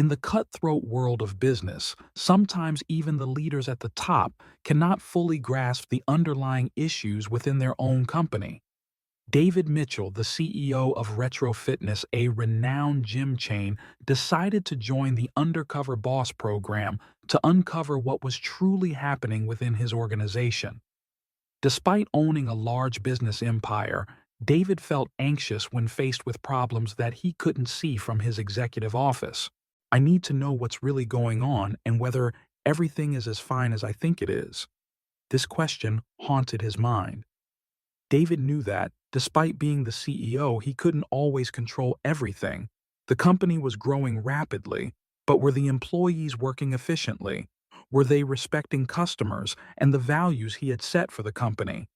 In the cutthroat world of business, sometimes even the leaders at the top cannot fully grasp the underlying issues within their own company. David Mitchell, the CEO of Retro Fitness, a renowned gym chain, decided to join the Undercover Boss program to uncover what was truly happening within his organization. Despite owning a large business empire, David felt anxious when faced with problems that he couldn't see from his executive office. I need to know what's really going on and whether everything is as fine as I think it is. This question haunted his mind. David knew that, despite being the CEO, he couldn't always control everything. The company was growing rapidly, but were the employees working efficiently? Were they respecting customers and the values he had set for the company?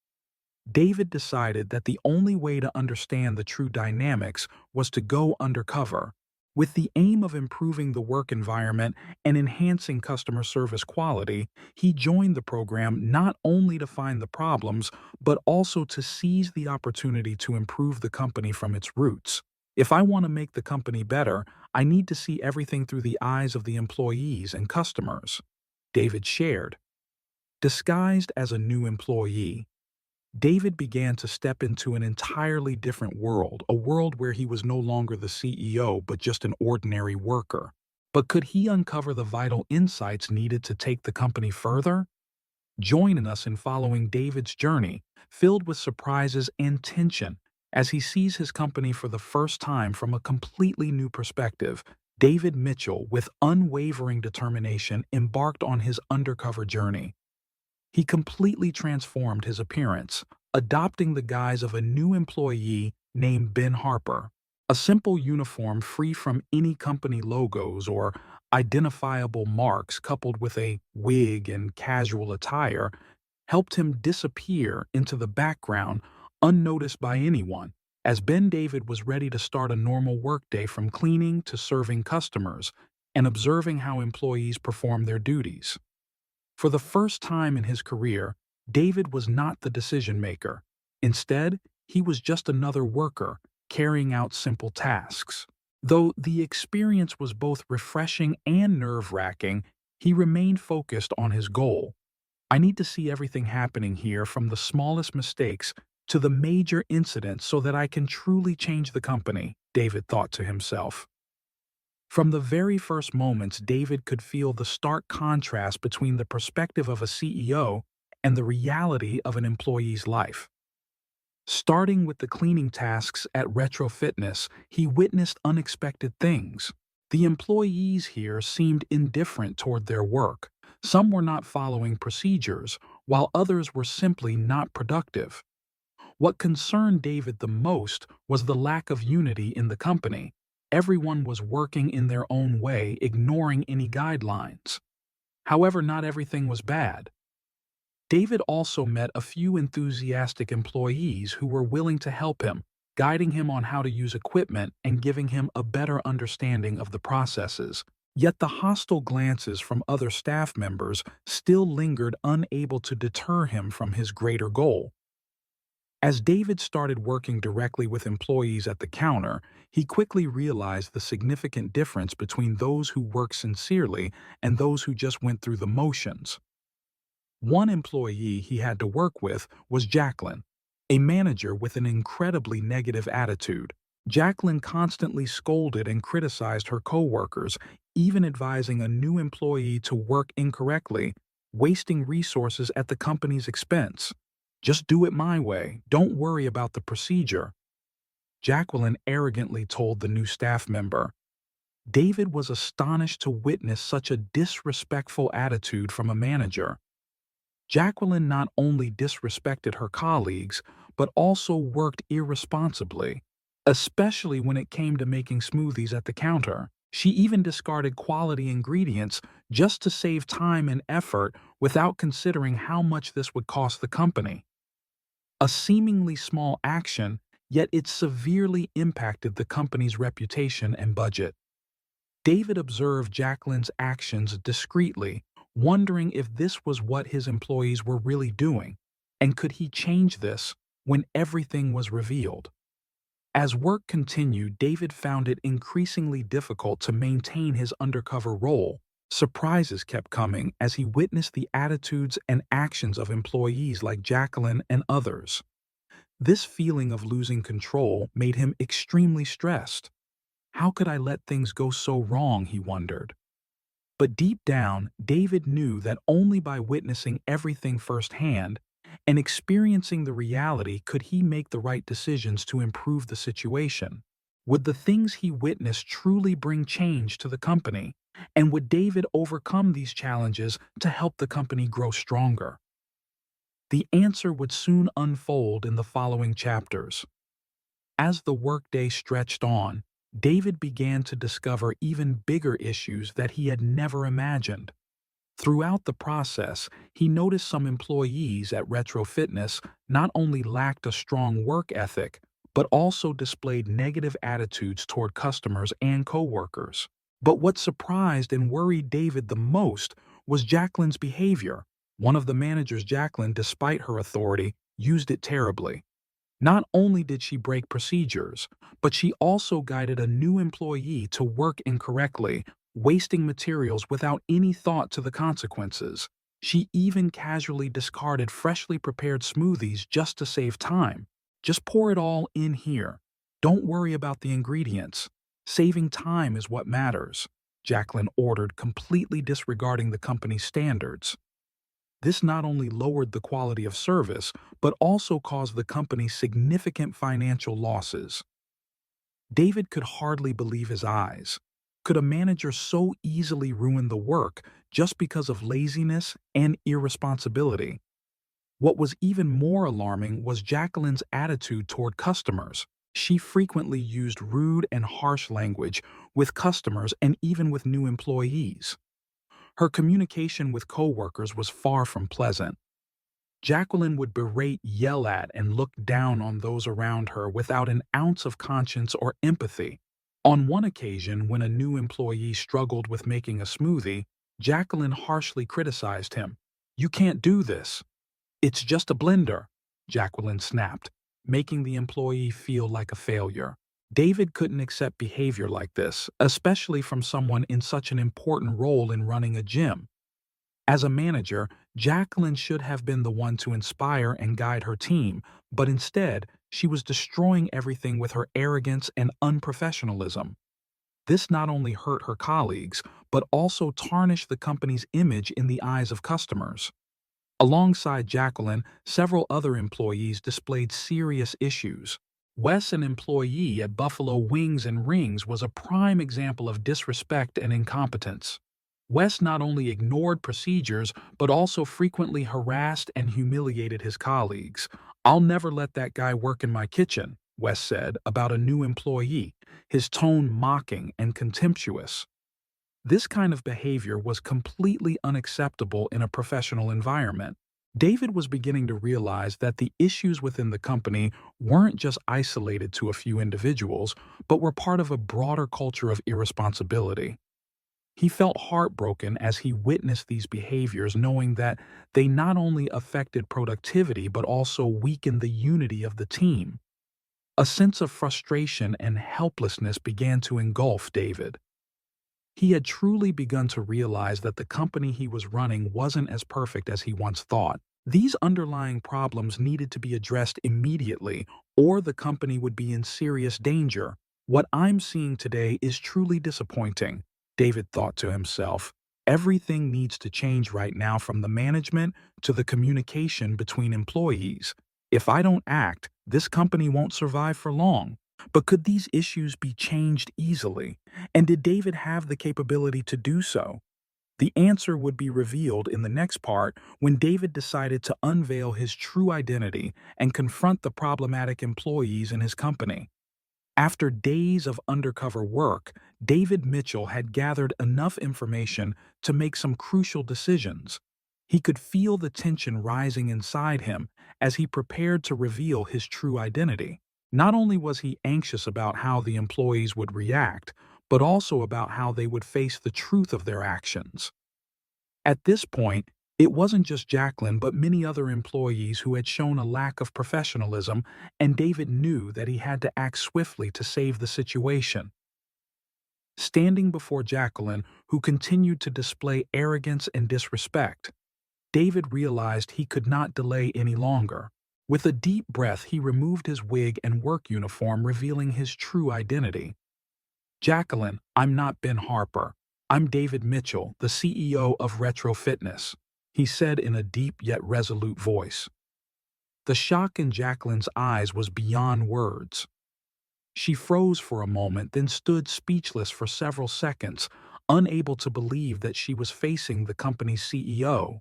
David decided that the only way to understand the true dynamics was to go undercover, with the aim of improving the work environment and enhancing customer service quality. He joined the program not only to find the problems, but also to seize the opportunity to improve the company from its roots. If I want to make the company better, I need to see everything through the eyes of the employees and customers, David shared. Disguised as a new employee, David began to step into an entirely different world, a world where he was no longer the CEO but just an ordinary worker. But could he uncover the vital insights needed to take the company further? Join us in following David's journey, filled with surprises and tension, as he sees his company for the first time from a completely new perspective. David Mitchell, with unwavering determination, embarked on his undercover journey. He completely transformed his appearance, adopting the guise of a new employee named Ben Harper. A simple uniform free from any company logos or identifiable marks, coupled with a wig and casual attire, helped him disappear into the background unnoticed by anyone. As Ben David was ready to start a normal workday, from cleaning to serving customers and observing how employees perform their duties. For the first time in his career, David was not the decision maker. Instead, he was just another worker, carrying out simple tasks. Though the experience was both refreshing and nerve-wracking, he remained focused on his goal. I need to see everything happening here, from the smallest mistakes to the major incidents, so that I can truly change the company, David thought to himself. From the very first moments, David could feel the stark contrast between the perspective of a CEO and the reality of an employee's life. Starting with the cleaning tasks at Retro Fitness, he witnessed unexpected things. The employees here seemed indifferent toward their work. Some were not following procedures, while others were simply not productive. What concerned David the most was the lack of unity in the company. Everyone was working in their own way, ignoring any guidelines. However, not everything was bad. David also met a few enthusiastic employees who were willing to help him, guiding him on how to use equipment and giving him a better understanding of the processes. Yet the hostile glances from other staff members still lingered, unable to deter him from his greater goal. As David started working directly with employees at the counter, he quickly realized the significant difference between those who worked sincerely and those who just went through the motions. One employee he had to work with was Jacqueline, a manager with an incredibly negative attitude. Jacqueline constantly scolded and criticized her coworkers, even advising a new employee to work incorrectly, wasting resources at the company's expense. "Just do it my way. Don't worry about the procedure," Jacqueline arrogantly told the new staff member. David was astonished to witness such a disrespectful attitude from a manager. Jacqueline not only disrespected her colleagues, but also worked irresponsibly, especially when it came to making smoothies at the counter. She even discarded quality ingredients just to save time and effort, without considering how much this would cost the company. A seemingly small action, yet it severely impacted the company's reputation and budget. David observed Jacqueline's actions discreetly, wondering if this was what his employees were really doing, and could he change this when everything was revealed. As work continued, David found it increasingly difficult to maintain his undercover role. Surprises kept coming as he witnessed the attitudes and actions of employees like Jacqueline and others. This feeling of losing control made him extremely stressed. How could I let things go so wrong, he wondered. But deep down, David knew that only by witnessing everything firsthand and experiencing the reality could he make the right decisions to improve the situation. Would the things he witnessed truly bring change to the company? And would David overcome these challenges to help the company grow stronger? The answer would soon unfold in the following chapters. As the workday stretched on, David began to discover even bigger issues that he had never imagined. Throughout the process, he noticed some employees at Retro Fitness not only lacked a strong work ethic, but also displayed negative attitudes toward customers and coworkers. But what surprised and worried David the most was Jacqueline's behavior. One of the managers, Jacqueline, despite her authority, used it terribly. Not only did she break procedures, but she also guided a new employee to work incorrectly, wasting materials without any thought to the consequences. She even casually discarded freshly prepared smoothies just to save time. Just pour it all in here. Don't worry about the ingredients. Saving time is what matters, Jacqueline ordered, completely disregarding the company's standards. This not only lowered the quality of service, but also caused the company significant financial losses. David could hardly believe his eyes. Could a manager so easily ruin the work just because of laziness and irresponsibility? What was even more alarming was Jacqueline's attitude toward customers. She frequently used rude and harsh language with customers and even with new employees. Her communication with coworkers was far from pleasant. Jacqueline would berate, yell at, and look down on those around her without an ounce of conscience or empathy. On one occasion, when a new employee struggled with making a smoothie, Jacqueline harshly criticized him. "You can't do this. It's just a blender," Jacqueline snapped, making the employee feel like a failure. David couldn't accept behavior like this, especially from someone in such an important role in running a gym. As a manager, Jacqueline should have been the one to inspire and guide her team, but instead, she was destroying everything with her arrogance and unprofessionalism. This not only hurt her colleagues, but also tarnished the company's image in the eyes of customers. Alongside Jacqueline, several other employees displayed serious issues. Wes, an employee at Buffalo Wings and Rings, was a prime example of disrespect and incompetence. Wes not only ignored procedures, but also frequently harassed and humiliated his colleagues. "I'll never let that guy work in my kitchen," Wes said about a new employee, his tone mocking and contemptuous. This kind of behavior was completely unacceptable in a professional environment. David was beginning to realize that the issues within the company weren't just isolated to a few individuals, but were part of a broader culture of irresponsibility. He felt heartbroken as he witnessed these behaviors, knowing that they not only affected productivity but also weakened the unity of the team. A sense of frustration and helplessness began to engulf David. He had truly begun to realize that the company he was running wasn't as perfect as he once thought. These underlying problems needed to be addressed immediately, or the company would be in serious danger. "What I'm seeing today is truly disappointing," David thought to himself. "Everything needs to change right now, from the management to the communication between employees. If I don't act, this company won't survive for long." But could these issues be changed easily? And did David have the capability to do so? The answer would be revealed in the next part, when David decided to unveil his true identity and confront the problematic employees in his company. After days of undercover work, David Mitchell had gathered enough information to make some crucial decisions. He could feel the tension rising inside him as he prepared to reveal his true identity. Not only was he anxious about how the employees would react, but also about how they would face the truth of their actions. At this point, It wasn't just Jacqueline, but many other employees who had shown a lack of professionalism, and David knew that he had to act swiftly to save the situation. Standing before Jacqueline, who continued to display arrogance and disrespect, David realized he could not delay any longer. With a deep breath, he removed his wig and work uniform, revealing his true identity. Jacqueline, I'm not Ben Harper. I'm David Mitchell, the CEO of Retro Fitness, he said in a deep yet resolute voice. The shock in Jacqueline's eyes was beyond words. She froze for a moment, then stood speechless for several seconds, unable to believe that she was facing the company's CEO.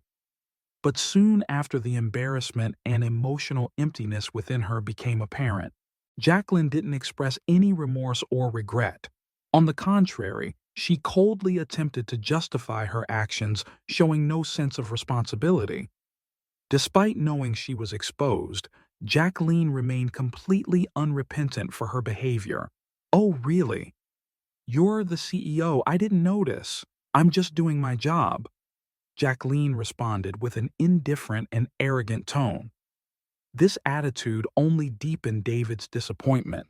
But soon after, the embarrassment and emotional emptiness within her became apparent. Jacqueline didn't express any remorse or regret. On the contrary, she coldly attempted to justify her actions, showing no sense of responsibility. Despite knowing she was exposed, Jacqueline remained completely unrepentant for her behavior. "Oh, really? You're the CEO. I didn't notice. I'm just doing my job," Jacqueline responded with an indifferent and arrogant tone. This attitude only deepened David's disappointment.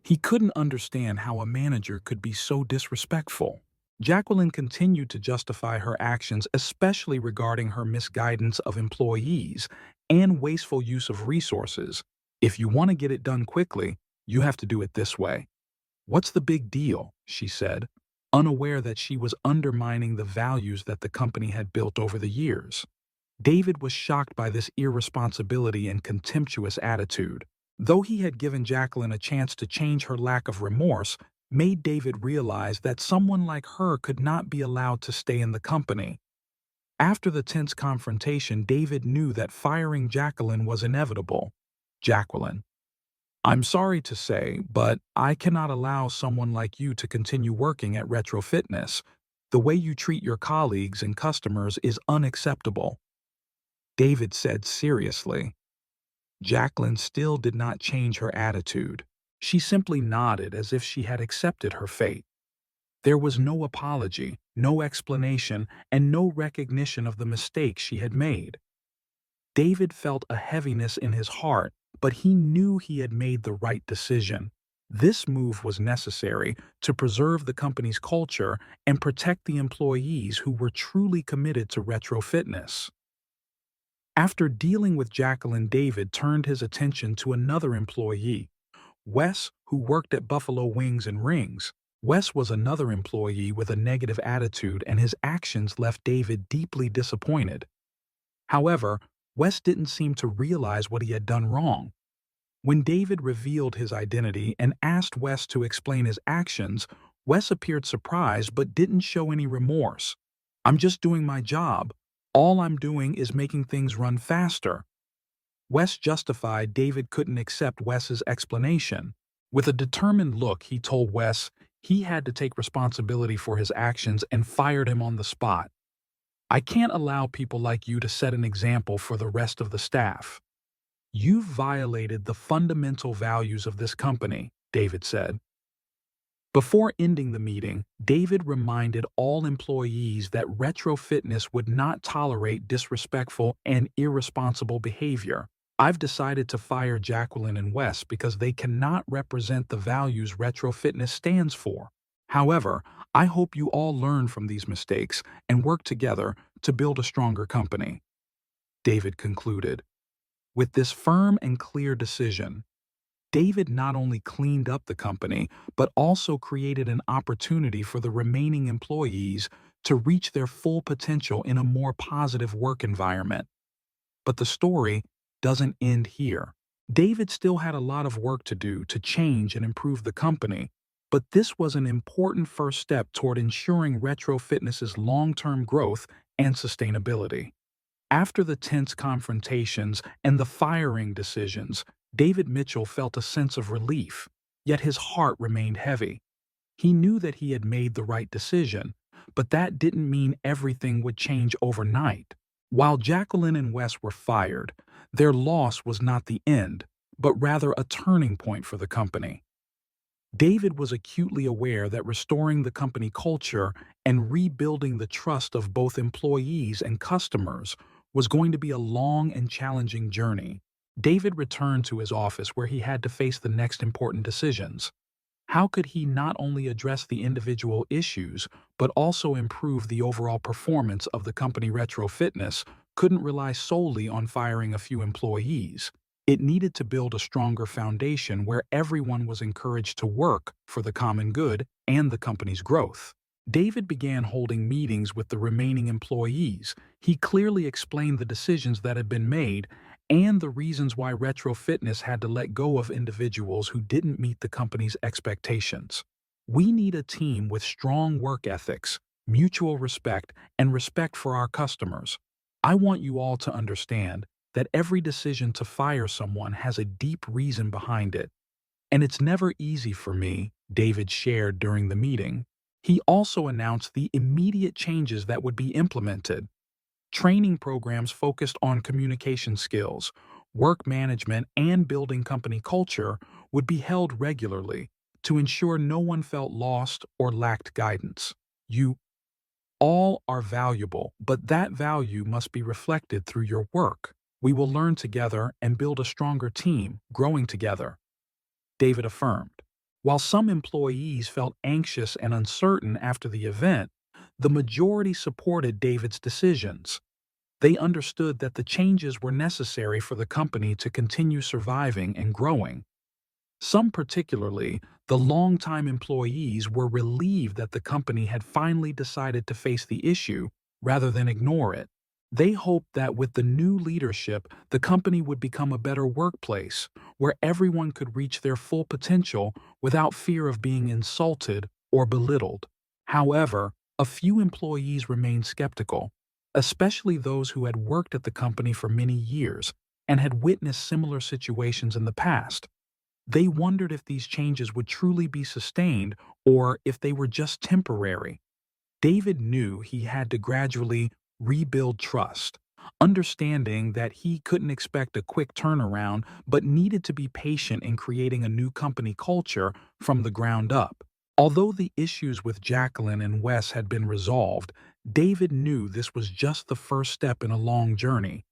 He couldn't understand how a manager could be so disrespectful. Jacqueline continued to justify her actions, especially regarding her misguidance of employees and wasteful use of resources. "If you want to get it done quickly, you have to do it this way." "What's the big deal?" she said, unaware that she was undermining the values that the company had built over the years. David was shocked by this irresponsibility and contemptuous attitude. Though he had given Jacqueline a chance to change, her lack of remorse made David realize that someone like her could not be allowed to stay in the company. After the tense confrontation, David knew that firing Jacqueline was inevitable. "Jacqueline, I'm sorry to say, but I cannot allow someone like you to continue working at Retro Fitness. The way you treat your colleagues and customers is unacceptable," David said seriously. Jacqueline still did not change her attitude. She simply nodded as if she had accepted her fate. There was no apology, no explanation, and no recognition of the mistake she had made. David felt a heaviness in his heart, but he knew he had made the right decision. This move was necessary to preserve the company's culture and protect the employees who were truly committed to Retro Fitness. After dealing with Jacqueline, David turned his attention to another employee, Wes, who worked at Buffalo Wings and Rings. Wes was another employee with a negative attitude, and his actions left David deeply disappointed. However, Wes didn't seem to realize what he had done wrong. When David revealed his identity and asked Wes to explain his actions, Wes appeared surprised but didn't show any remorse. "I'm just doing my job. All I'm doing is making things run faster." Wes justified. David couldn't accept Wes's explanation. With a determined look, he told Wes he had to take responsibility for his actions and fired him on the spot. "I can't allow people like you to set an example for the rest of the staff. You've violated the fundamental values of this company," David said. Before ending the meeting, David reminded all employees that Retro Fitness would not tolerate disrespectful and irresponsible behavior. "I've decided to fire Jacqueline and Wes because they cannot represent the values Retro Fitness stands for. However, I hope you all learn from these mistakes and work together to build a stronger company," David concluded. With this firm and clear decision, David not only cleaned up the company, but also created an opportunity for the remaining employees to reach their full potential in a more positive work environment. But the story doesn't end here. David still had a lot of work to do to change and improve the company, but this was an important first step toward ensuring Retro Fitness's long-term growth and sustainability. After the tense confrontations and the firing decisions, David Mitchell felt a sense of relief, yet his heart remained heavy. He knew that he had made the right decision, but that didn't mean everything would change overnight. While Jacqueline and Wes were fired, their loss was not the end, but rather a turning point for the company. David was acutely aware that restoring the company culture and rebuilding the trust of both employees and customers was going to be a long and challenging journey. David returned to his office where he had to face the next important decisions. How could he not only address the individual issues, but also improve the overall performance of the company? Retro Fitness couldn't rely solely on firing a few employees. It needed to build a stronger foundation where everyone was encouraged to work for the common good and the company's growth. David began holding meetings with the remaining employees. He clearly explained the decisions that had been made and the reasons why Retro Fitness had to let go of individuals who didn't meet the company's expectations. We need a team with strong work ethics, mutual respect, and respect for our customers. I want you all to understand that every decision to fire someone has a deep reason behind it. And it's never easy for me, David shared during the meeting. He also announced the immediate changes that would be implemented. Training programs focused on communication skills, work management, and building company culture would be held regularly to ensure no one felt lost or lacked guidance. You all are valuable, but that value must be reflected through your work. We will learn together and build a stronger team, growing together, David affirmed. While some employees felt anxious and uncertain after the event, the majority supported David's decisions. They understood that the changes were necessary for the company to continue surviving and growing. Some, particularly the longtime employees, were relieved that the company had finally decided to face the issue rather than ignore it. They hoped that with the new leadership, the company would become a better workplace where everyone could reach their full potential without fear of being insulted or belittled. However, a few employees remained skeptical, especially those who had worked at the company for many years and had witnessed similar situations in the past. They wondered if these changes would truly be sustained or if they were just temporary. David knew he had to gradually rebuild trust, understanding that he couldn't expect a quick turnaround but needed to be patient in creating a new company culture from the ground up. Although the issues with Jacqueline and Wes had been resolved, David knew this was just the first step in a long journey.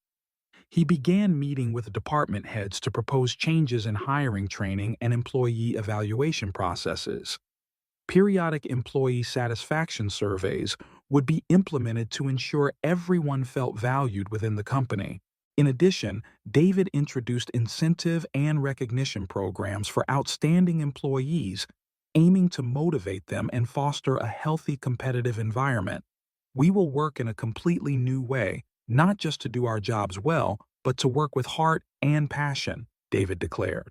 He began meeting with department heads to propose changes in hiring training and employee evaluation processes. Periodic employee satisfaction surveys would be implemented to ensure everyone felt valued within the company. In addition, David introduced incentive and recognition programs for outstanding employees, aiming to motivate them and foster a healthy competitive environment. We will work in a completely new way, not just to do our jobs well, but to work with heart and passion, David declared.